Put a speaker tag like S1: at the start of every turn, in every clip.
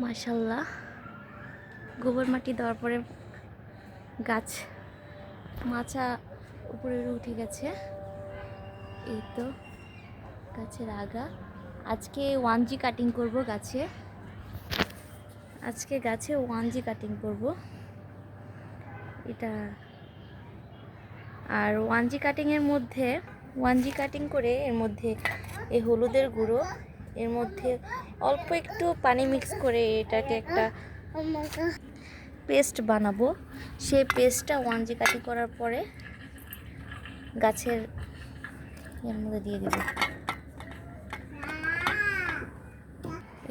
S1: মাশাল্লাহ, গোবর মাটি দেওয়ার পরে গাছ মাচা উপরে উঠে গেছে। এই তো গাছের আগা। আজকে 1G কাটিং করব গাছে। আজকে গাছে 1G কাটিং করব এটা। আর 1G কাটিংয়ের মধ্যে 1G কাটিং করে এর মধ্যে এই হলুদের গুঁড়ো, এর মধ্যে অল্প একটু পানি মিক্স করে এটাকে একটা পেস্ট বানাবো। সেই পেস্টটা 1G কাটিং করার পরে গাছের এর মধ্যে দিয়ে দেব।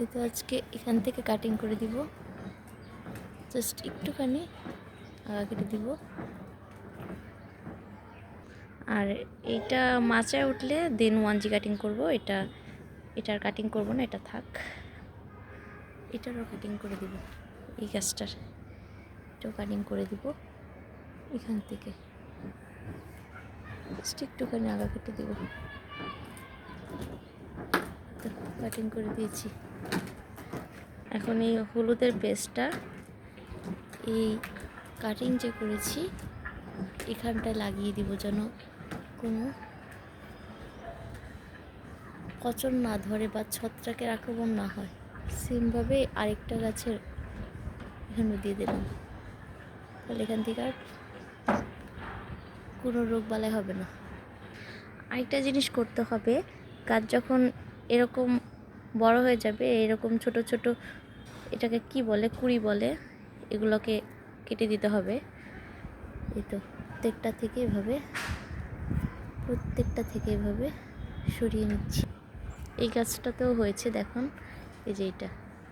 S1: এই তো আজকে এখান থেকে কাটিং করে দিব, জাস্ট একটুখানি আগা কেটে দিব। আর এইটা মাচায় উঠলে দেন 1G কাটিং করব। এটার কাটিং করব না, এটা থাক। এটারও কাটিং করে দিব, এই গাছটার এটাও কাটিং করে দিব। এখান থেকে জাস্ট একটুখানি আগা কেটে দিব। তো কাটিং করে দিয়েছি। এখন এই হলুদের পেস্টটা এই কাটিং যে করেছি এখানটায় লাগিয়ে দিব, যেন কোনো পচন না ধরে বা ছত্রাকের আক্রমণ না হয়। সেমভাবে আরেকটা গাছের এখানে দিয়ে দিলাম, তাহলে এখান থেকে আর কোনো রোগ বালাই হবে না। আরেকটা জিনিস করতে হবে, গাছ যখন এরকম বড় হয়ে যাবে, এরকম ছোট ছোট, এটাকে কি বলে, কুড়ি বলে, এগুলোকে কেটে দিতে হবে। এই তো প্রত্যেকটা থেকে এভাবে সরিয়ে নিচ্ছি। এই গাছটাতেও হয়েছে দেখুন, এই যে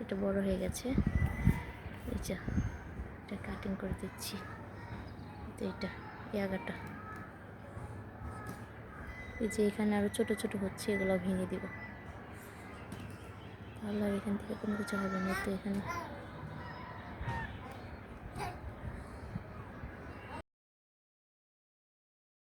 S1: এটা বড় হয়ে গেছে। এই যে এটা কাটিং করে দিচ্ছি। তো এই আগাটা, এই যে এখানে আরও ছোট ছোট হচ্ছে, এগুলো ভেঙে দিব, তাহলে আর এখান থেকে কোনো কিছু হবে না। তো এখানে